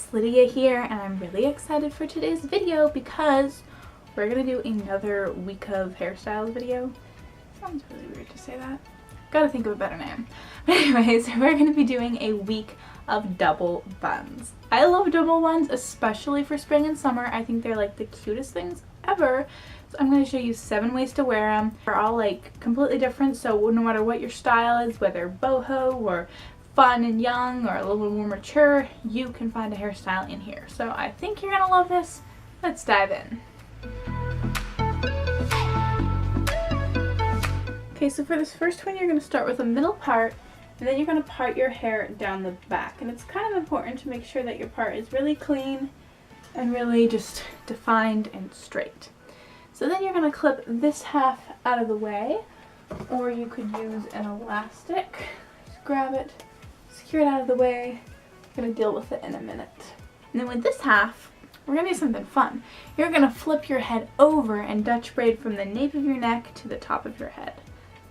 it's Lydia here, and I'm really excited for today's video because we're gonna do another week of hairstyles video. Sounds really weird to say that. Gotta think of a better name. But anyways, we're gonna be doing a week of double buns. I love double buns, especially for spring and summer. I think they're like the cutest things ever. So I'm gonna show you 7 ways to wear them. They're all like completely different, so no matter what your style is, whether boho or fun and young or a little more mature, you can find a hairstyle in here. So I think you're gonna love this. Let's dive in. Okay, so for this first one, you're gonna start with a middle part, and then you're gonna part your hair down the back. And it's kind of important to make sure that your part is really clean and really just defined and straight. So then you're gonna clip this half out of the way, or you could use an elastic. Just grab it, secure it out of the way. I'm gonna deal with it in a minute. And then with this half, we're gonna do something fun. You're gonna flip your head over and Dutch braid from the nape of your neck to the top of your head.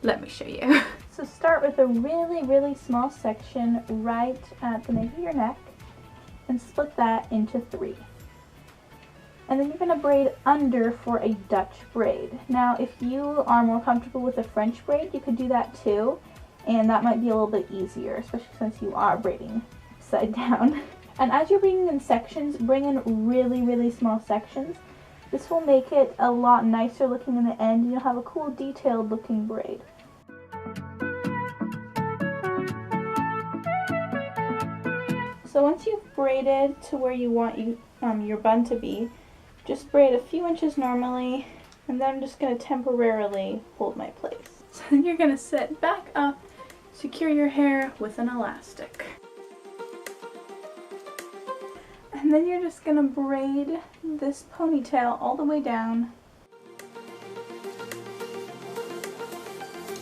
Let me show you. So start with a really small section right at the nape of your neck and split that into 3. And then you're gonna braid under for a Dutch braid. Now, if you are more comfortable with a French braid, you could do that too. And that might be a little bit easier, especially since you are braiding upside down. And as you're braiding in sections, bring in really small sections. This will make it a lot nicer looking in the end, and you'll have a cool detailed looking braid. So once you've braided to where you want your bun to be, just braid a few inches normally, and then I'm just going to temporarily hold my place. So then you're going to sit back up, secure your hair with an elastic. And then you're just going to braid this ponytail all the way down.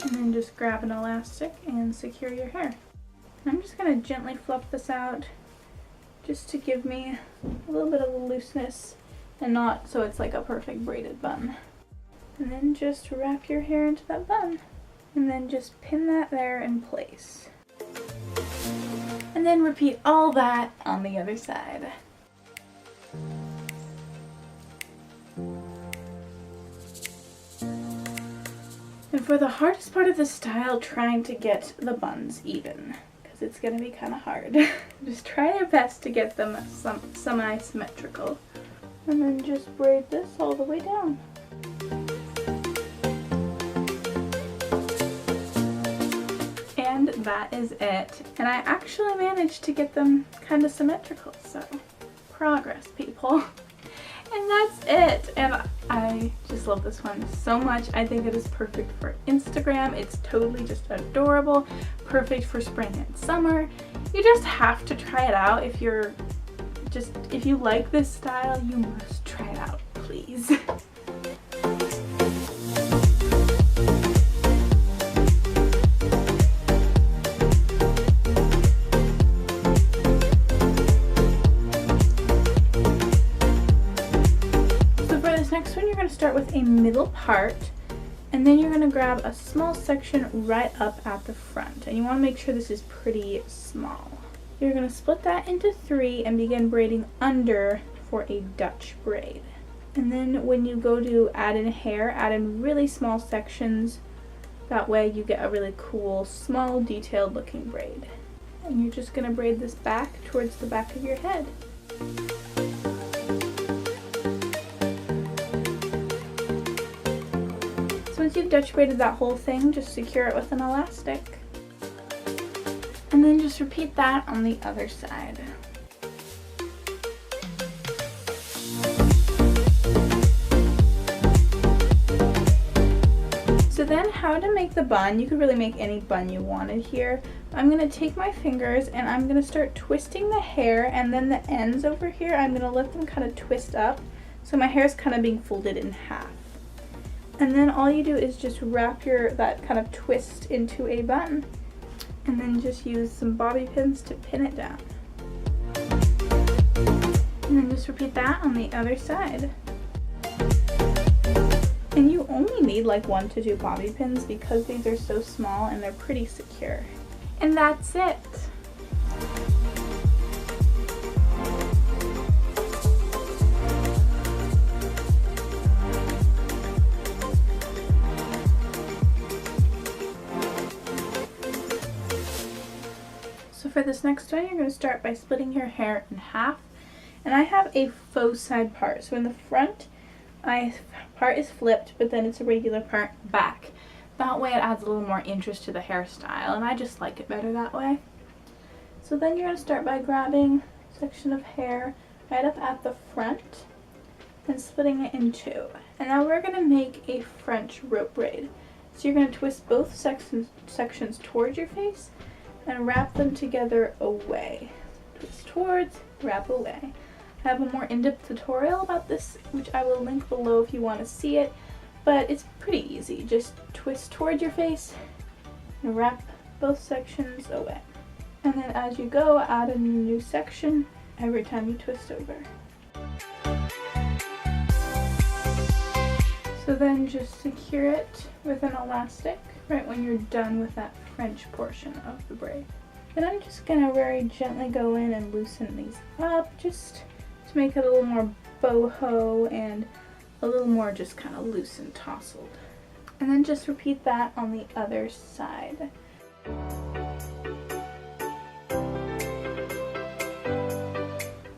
And then just grab an elastic and secure your hair. And I'm just going to gently fluff this out just to give me a little bit of looseness and not so it's like a perfect braided bun. And then just wrap your hair into that bun. And then just pin that there in place. And then repeat all that on the other side. And for the hardest part of the style, trying to get the buns even, because it's going to be kind of hard. Just try your best to get them semi-symmetrical. And then just braid this all the way down. And that is it. And I actually managed to get them kind of symmetrical, so progress, people. And that's it. And I just love this one so much. I think it is perfect for Instagram. It's totally just adorable. Perfect for spring and summer. You just have to try it out. If you like this style, you must try it out, please. Next one, you're going to start with a middle part, and then you're going to grab a small section right up at the front, and you want to make sure this is pretty small. You're going to split that into 3 and begin braiding under for a Dutch braid. And then when you go to add in hair, add in really small sections. That way you get a really cool, small, detailed looking braid. And you're just going to braid this back towards the back of your head. Once you've Dutch braided that whole thing, just secure it with an elastic. And then just repeat that on the other side. So then how to make the bun, you could really make any bun you wanted here. I'm going to take my fingers and I'm going to start twisting the hair, and then the ends over here, I'm going to let them kind of twist up. So my hair is kind of being folded in half. And then all you do is just wrap that kind of twist into a bun, and then just use some bobby pins to pin it down. And then just repeat that on the other side. And you only need like 1 to 2 bobby pins because these are so small and they're pretty secure. And that's it. For this next one, you're going to start by splitting your hair in half. And I have a faux side part. So in the front, part is flipped, but then it's a regular part back. That way it adds a little more interest to the hairstyle, and I just like it better that way. So then you're going to start by grabbing a section of hair right up at the front and splitting it in two. And now we're going to make a French rope braid. So you're going to twist both sections towards your face and wrap them together away. Twist towards, wrap away. I have a more in-depth tutorial about this, which I will link below if you want to see it, but it's pretty easy. Just twist towards your face and wrap both sections away. And then as you go, add a new section every time you twist over. So then just secure it with an elastic right when you're done with that French portion of the braid. Then I'm just going to very gently go in and loosen these up just to make it a little more boho and a little more just kind of loose and tousled. And then just repeat that on the other side.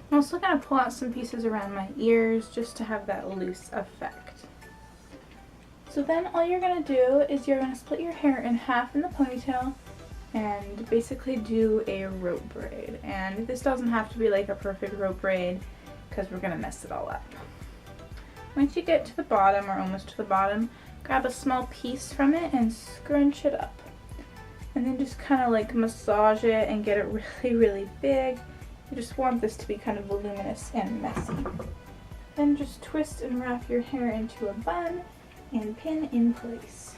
I'm also going to pull out some pieces around my ears just to have that loose effect. So then all you're going to do is you're going to split your hair in half in the ponytail and basically do a rope braid. And this doesn't have to be like a perfect rope braid because we're going to mess it all up. Once you get to the bottom, or almost to the bottom, grab a small piece from it and scrunch it up. And then just kind of like massage it and get it really, really big. You just want this to be kind of voluminous and messy. Then just twist and wrap your hair into a bun and pin in place.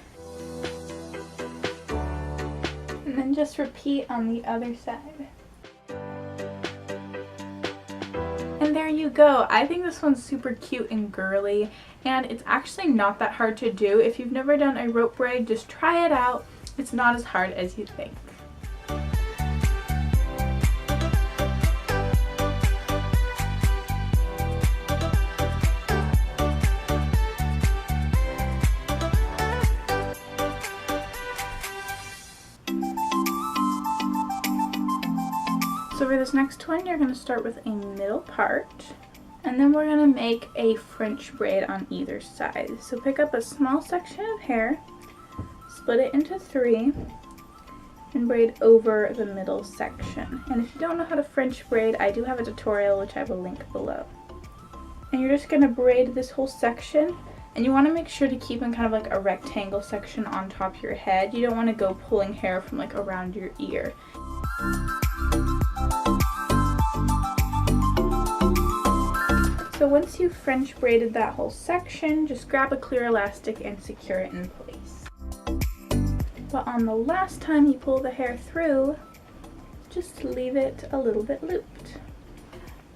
And then just repeat on the other side. And there you go. I think this one's super cute and girly, and it's actually not that hard to do. If you've never done a rope braid, just try it out. It's not as hard as you think. So for this next one, you're going to start with a middle part, and then we're going to make a French braid on either side. So pick up a small section of hair, split it into three, and braid over the middle section. And if you don't know how to French braid, I do have a tutorial which I will link below. And you're just going to braid this whole section, and you want to make sure to keep in kind of like a rectangle section on top of your head. You don't want to go pulling hair from like around your ear. So once you've French braided that whole section, just grab a clear elastic and secure it in place. But on the last time you pull the hair through, just leave it a little bit looped.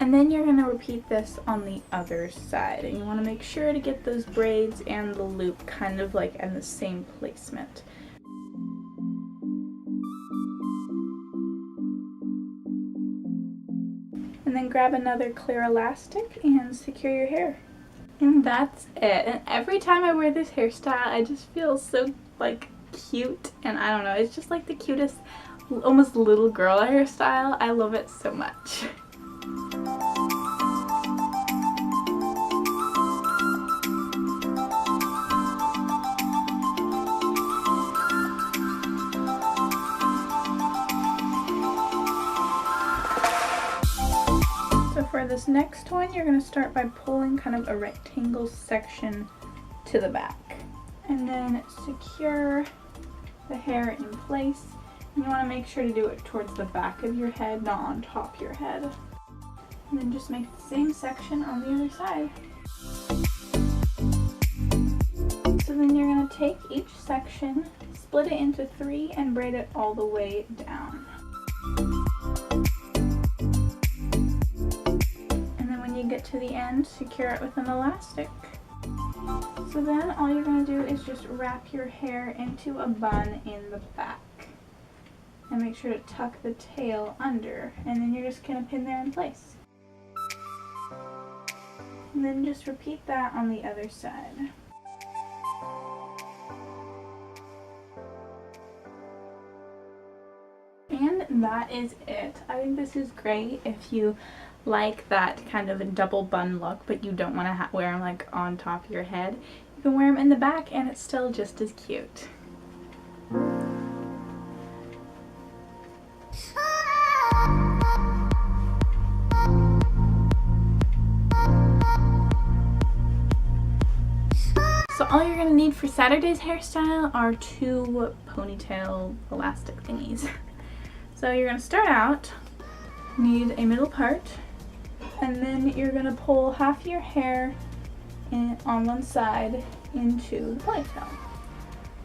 And then you're going to repeat this on the other side. And you want to make sure to get those braids and the loop kind of like in the same placement. And then grab another clear elastic and secure your hair. And that's it. And every time I wear this hairstyle, I just feel so like cute, and I don't know, it's just like the cutest almost little girl hairstyle. I love it so much. For this next one, you're going to start by pulling kind of a rectangle section to the back, and then secure the hair in place. And you want to make sure to do it towards the back of your head, not on top of your head. And then just make the same section on the other side. So then you're going to take each section, split it into three, and braid it all the way down. Get to the end, secure it with an elastic. So then all you're going to do is just wrap your hair into a bun in the back. And make sure to tuck the tail under, and then you're just going to pin there in place. And then just repeat that on the other side. And that is it. I think this is great if you like that kind of a double bun look, but you don't want to wear them like on top of your head. You can wear them in the back and it's still just as cute. So all you're going to need for Saturday's hairstyle are 2 ponytail elastic thingies. So you're going to start out, need a middle part, and then you're going to pull half your hair on one side into the ponytail.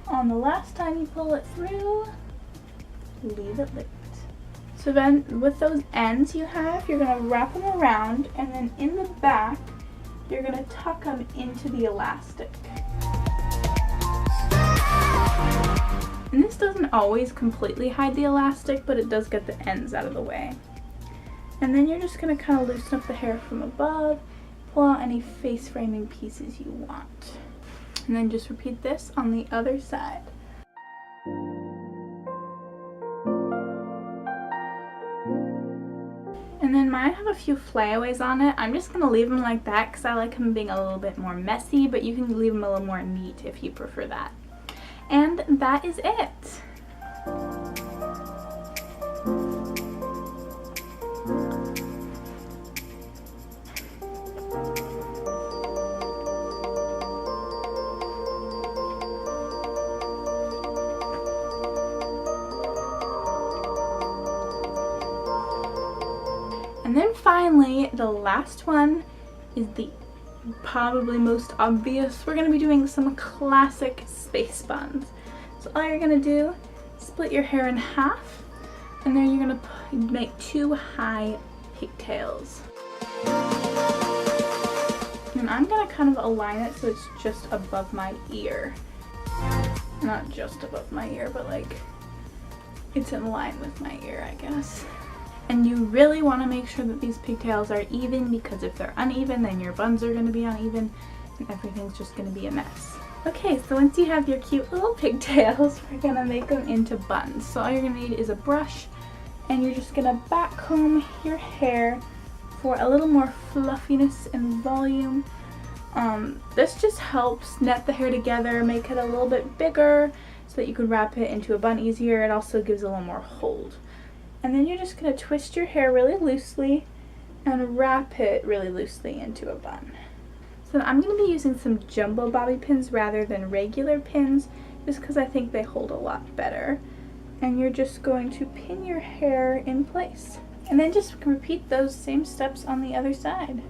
On the last time you pull it through, leave it lit. So then with those ends you have, you're going to wrap them around, and then in the back you're going to tuck them into the elastic. And this doesn't always completely hide the elastic, but it does get the ends out of the way. And then you're just going to kind of loosen up the hair from above, pull out any face framing pieces you want. And then just repeat this on the other side. And then mine have a few flyaways on it. I'm just going to leave them like that because I like them being a little bit more messy, but you can leave them a little more neat if you prefer that. And that is it. And then finally, the last one is the probably most obvious. We're going to be doing some classic space buns. So all you're going to do, split your hair in half, and then you're going to make 2 high pigtails. And I'm going to kind of align it so it's just above my ear. Not just above my ear, but like it's in line with my ear, I guess. And you really want to make sure that these pigtails are even, because if they're uneven, then your buns are going to be uneven and everything's just going to be a mess. Okay, so once you have your cute little pigtails, we're going to make them into buns. So all you're going to need is a brush, and you're just going to back comb your hair for a little more fluffiness and volume. This just helps net the hair together, make it a little bit bigger so that you can wrap it into a bun easier. It also gives a little more hold. And then you're just going to twist your hair really loosely and wrap it really loosely into a bun. So I'm going to be using some jumbo bobby pins rather than regular pins, just because I think they hold a lot better. And you're just going to pin your hair in place. And then just repeat those same steps on the other side.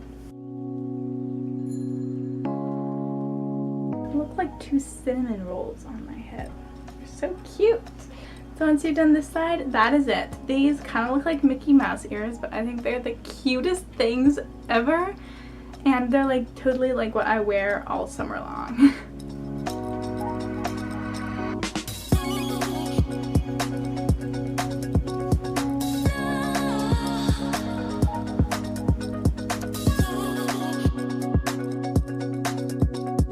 They look like 2 cinnamon rolls on my head. They're so cute. So once you've done this side, that is it. These kind of look like Mickey Mouse ears, but I think they're the cutest things ever. And they're like totally like what I wear all summer long.